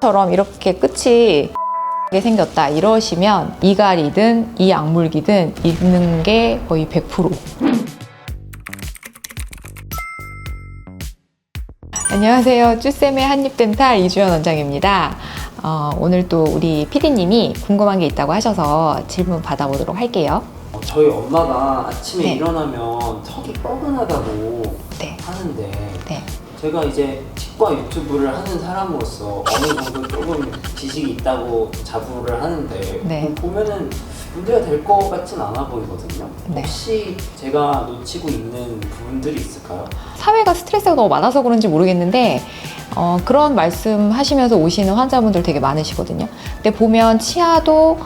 처럼 이렇게 끝이 생겼다 이러시면 이갈이든 이 약물기든 있는 게 거의 100%. 안녕하세요. 쭈쌤의 한입덴탈 이주연 원장입니다. 오늘 또 우리 PD님이 궁금한 게 있다고 하셔서 질문 받아보도록 할게요. 저희 엄마가 아침에 네. 일어나면 턱이 뻐근하다고 네. 하는데 네. 제가 이제 치과 유튜브를 하는 사람으로서 어느 정도 조금 지식이 있다고 자부를 하는데 네. 보면은 문제가 될 것 같진 않아 보이거든요. 네. 혹시 제가 놓치고 있는 부분들이 있을까요? 사회가 스트레스가 너무 많아서 그런지 모르겠는데 그런 말씀 하시면서 오시는 환자분들 되게 많으시거든요. 근데 보면 치아도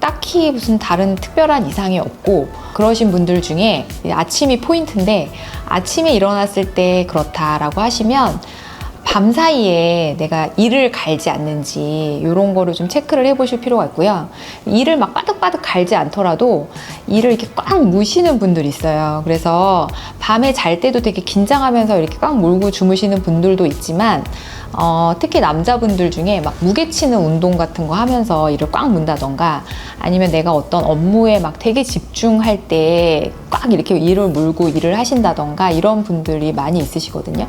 딱히 무슨 다른 특별한 이상이 없고 그러신 분들 중에 아침이 포인트인데 아침에 일어났을 때 그렇다라고 하시면 밤 사이에 내가 이를 갈지 않는지 이런 거를 좀 체크를 해보실 필요가 있고요. 이를 막 바득바득 갈지 않더라도 이를 이렇게 꽉 무시는 분들이 있어요. 그래서 밤에 잘 때도 되게 긴장하면서 이렇게 꽉 물고 주무시는 분들도 있지만 특히 남자분들 중에 막 무게치는 운동 같은 거 하면서 이를 꽉 문다던가 아니면 내가 어떤 업무에 막 되게 집중할 때 꽉 이렇게 이를 물고 일을 하신다던가 이런 분들이 많이 있으시거든요.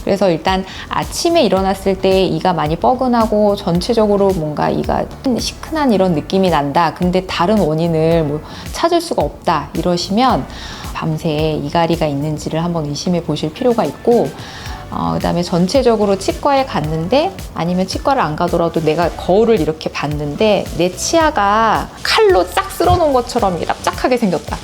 그래서 일단 아침에 일어났을 때 이가 많이 뻐근하고 전체적으로 뭔가 이가 시큰한 이런 느낌이 난다. 근데 다른 원인을 뭐 찾을 수가 없다. 이러시면 밤새 이갈이가 있는지를 한번 의심해 보실 필요가 있고 그다음에 전체적으로 치과에 갔는데 아니면 치과를 안 가더라도 내가 거울을 이렇게 봤는데 내 치아가 칼로 싹 쓸어 놓은 것처럼 이렇게 납작하게 생겼다.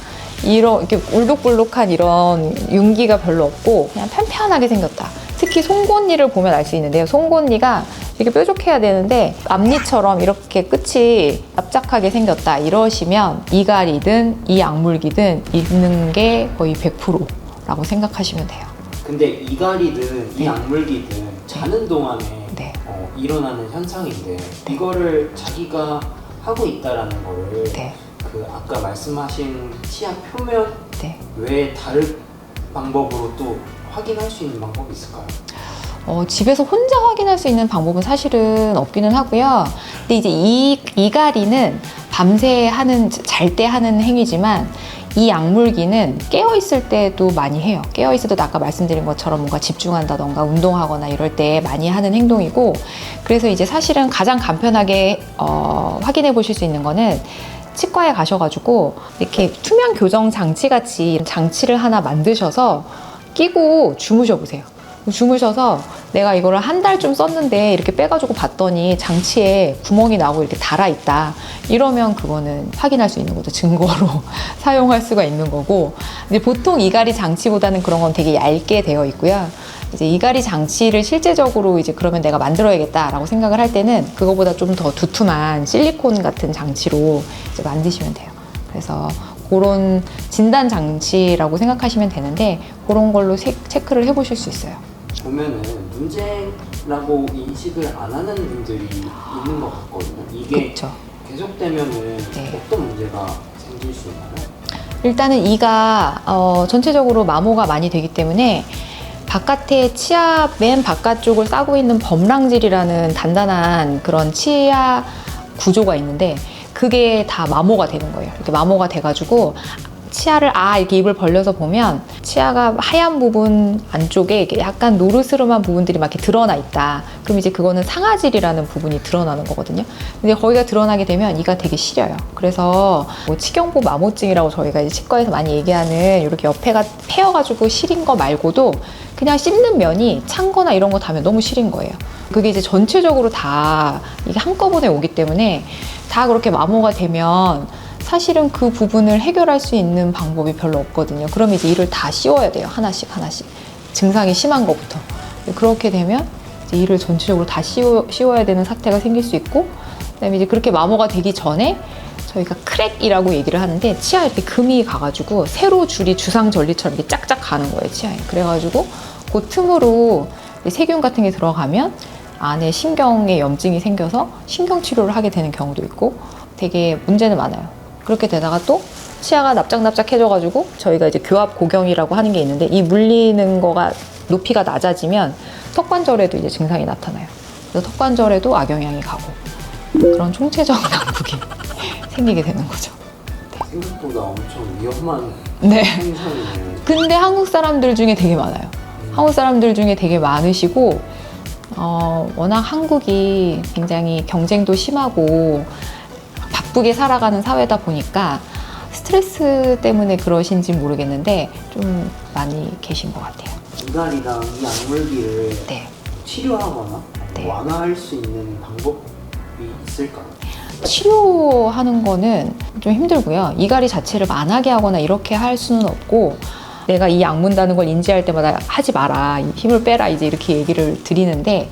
이렇게 울룩불룩한 이런 윤기가 별로 없고 그냥 편편하게 생겼다. 특히 송곳니를 보면 알 수 있는데요. 송곳니가 이렇게 뾰족해야 되는데 앞니처럼 이렇게 끝이 납작하게 생겼다. 이러시면 이갈이든 이 약물기든 있는 게 거의 100%라고 생각하시면 돼요. 근데 이갈이든 이 네. 약물기든 자는 동안에 네. 일어나는 현상인데 이거를 자기가 하고 있다라는 거를 네. 그 아까 말씀하신 치아 표면 네. 외에 다른 방법으로 또 확인할 수 있는 방법이 있을까요? 집에서 혼자 확인할 수 있는 방법은 사실은 없기는 하고요. 근데 이제 이갈이는 밤새 하는, 잘 때 하는 행위지만 이 약물기는 깨어있을 때도 많이 해요. 깨어있을 때도 아까 말씀드린 것처럼 뭔가 집중한다던가 운동하거나 이럴 때 많이 하는 행동이고 그래서 이제 사실은 가장 간편하게 확인해 보실 수 있는 거는 치과에 가셔가지고 이렇게 투명 교정 장치 같이 장치를 하나 만드셔서 끼고 주무셔 보세요. 주무셔서 내가 이거를 한 달쯤 썼는데 이렇게 빼가지고 봤더니 장치에 구멍이 나고 이렇게 달아있다. 이러면 그거는 확인할 수 있는 거죠. 증거로 사용할 수가 있는 거고. 이제 보통 이갈이 장치보다는 그런 건 되게 얇게 되어 있고요. 이제 이갈이 장치를 실제적으로 이제 그러면 내가 만들어야겠다라고 생각을 할 때는 그거보다 좀 더 두툼한 실리콘 같은 장치로 이제 만드시면 돼요. 그래서 그런 진단 장치라고 생각하시면 되는데 그런 걸로 체크를 해보실 수 있어요. 보면은 문제라고 인식을 안 하는 분들이 있는 것 같거든요. 이게 그쵸. 계속되면은 네. 어떤 문제가 생길 수 있나요? 일단은 이가 전체적으로 마모가 많이 되기 때문에 바깥에 치아 맨 바깥쪽을 싸고 있는 범랑질이라는 단단한 그런 치아 구조가 있는데 그게 다 마모가 되는 거예요. 이렇게 마모가 돼가지고 치아를 이렇게 입을 벌려서 보면 치아가 하얀 부분 안쪽에 이렇게 약간 노르스름한 부분들이 막 이렇게 드러나 있다. 그럼 이제 그거는 상아질이라는 부분이 드러나는 거거든요. 근데 거기가 드러나게 되면 이가 되게 시려요. 그래서 뭐 치경보 마모증이라고 저희가 이제 치과에서 많이 얘기하는 이렇게 옆에가 패여가지고 시린 거 말고도 그냥 씹는 면이 찬 거나 이런 거 닿으면 너무 시린 거예요. 그게 이제 전체적으로 다 이게 한꺼번에 오기 때문에 다 그렇게 마모가 되면 사실은 그 부분을 해결할 수 있는 방법이 별로 없거든요. 그럼 이제 이를 다 씌워야 돼요. 하나씩 하나씩. 증상이 심한 것부터. 그렇게 되면 이제 이를 전체적으로 다 씌워야 되는 사태가 생길 수 있고 그다음에 이제 그렇게 마모가 되기 전에 저희가 크랙이라고 얘기를 하는데 치아에 이렇게 금이 가가지고 세로 줄이 주상절리처럼 이렇게 짝짝 가는 거예요. 치아에. 그래가지고 그 틈으로 세균 같은 게 들어가면 안에 신경에 염증이 생겨서 신경치료를 하게 되는 경우도 있고 되게 문제는 많아요. 그렇게 되다가 또 치아가 납작납작해져가지고 저희가 이제 교합 고경이라고 하는 게 있는데 이 물리는 거가 높이가 낮아지면 턱관절에도 이제 증상이 나타나요. 그래서 턱관절에도 악영향이 가고 그런 총체적 난국이 생기게 되는 거죠. 생각보다 엄청 위험한 네. 현상이네. 근데 한국 사람들 중에 되게 많아요. 한국 사람들 중에 되게 많으시고 워낙 한국이 굉장히 경쟁도 심하고 바쁘게 살아가는 사회다 보니까 스트레스 때문에 그러신지 모르겠는데 좀 많이 계신 것 같아요. 이갈이랑 이 약물기를 네. 치료하거나 네. 완화할 수 있는 방법이 있을까요? 치료하는 거는 좀 힘들고요. 이갈이 자체를 만하게 하거나 이렇게 할 수는 없고 내가 이 약 문다는 걸 인지할 때마다 하지 마라, 힘을 빼라 이제 이렇게 얘기를 드리는데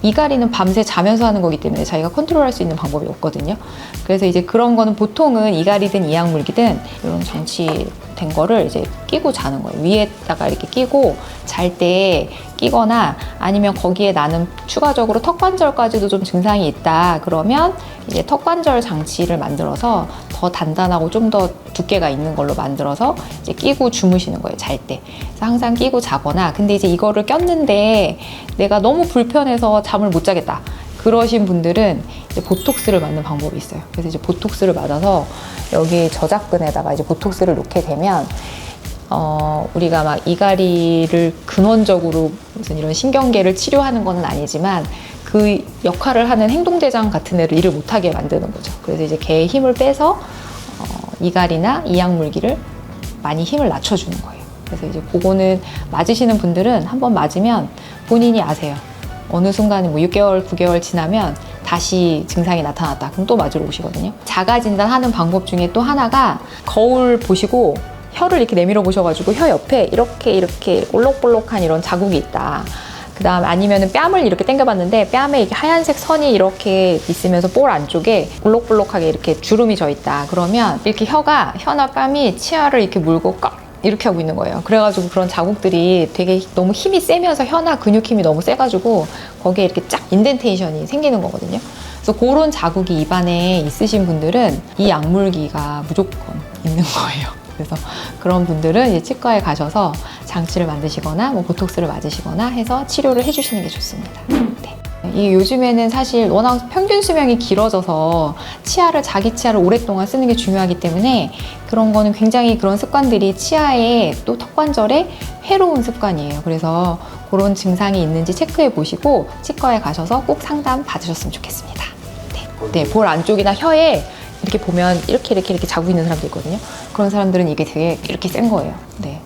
이갈이는 밤새 자면서 하는 거기 때문에 자기가 컨트롤할 수 있는 방법이 없거든요. 그래서 이제 그런 거는 보통은 이갈이든 이약물기든 이런 장치된 거를 이제 끼고 자는 거예요. 위에다가 이렇게 끼고 잘 때 끼거나 아니면 거기에 나는 추가적으로 턱관절까지도 좀 증상이 있다 그러면 이제 턱관절 장치를 만들어서 더 단단하고 좀 더 두께가 있는 걸로 만들어서 이제 끼고 주무시는 거예요, 잘 때. 그래서 항상 끼고 자거나 근데 이제 이거를 꼈는데 내가 너무 불편해서 잠을 못 자겠다. 그러신 분들은 이제 보톡스를 맞는 방법이 있어요. 그래서 이제 보톡스를 맞아서 여기 저작근에다가 이제 보톡스를 놓게 되면 우리가 막 이갈이를 근원적으로 무슨 이런 신경계를 치료하는 건 아니지만 그 역할을 하는 행동대장 같은 애를 일을 못하게 만드는 거죠. 그래서 이제 걔의 힘을 빼서 이갈이나 이약물기를 많이 힘을 낮춰주는 거예요. 그래서 이제 그거는 맞으시는 분들은 한번 맞으면 본인이 아세요. 어느 순간에 뭐 6개월, 9개월 지나면 다시 증상이 나타났다. 그럼 또 맞으러 오시거든요. 자가 진단하는 방법 중에 또 하나가 거울 보시고 혀를 이렇게 내밀어 보셔가지고 혀 옆에 이렇게 볼록볼록한 이런 자국이 있다. 그 다음에 아니면은 뺨을 이렇게 당겨봤는데 뺨에 이렇게 하얀색 선이 이렇게 있으면서 볼 안쪽에 볼록볼록하게 이렇게 주름이 져 있다. 그러면 이렇게 혀나 뺨이 치아를 이렇게 물고 꽉 이렇게 하고 있는 거예요. 그래가지고 그런 자국들이 되게 너무 힘이 세면서 혀나 근육 힘이 너무 세가지고 거기에 이렇게 쫙 인덴테이션이 생기는 거거든요. 그래서 그런 자국이 입안에 있으신 분들은 이 약물기가 무조건 있는 거예요. 그래서 그런 분들은 이제 치과에 가셔서 장치를 만드시거나 뭐 보톡스를 맞으시거나 해서 치료를 해주시는 게 좋습니다. 네. 이 요즘에는 사실 워낙 평균 수명이 길어져서 자기 치아를 오랫동안 쓰는 게 중요하기 때문에 그런 거는 굉장히 그런 습관들이 치아에 또 턱관절에 해로운 습관이에요. 그래서 그런 증상이 있는지 체크해 보시고 치과에 가셔서 꼭 상담 받으셨으면 좋겠습니다. 네, 볼 안쪽이나 혀에 이렇게 보면 이렇게 자국 있는 사람도 있거든요. 그런 사람들은 이게 되게 이렇게 센 거예요. 네.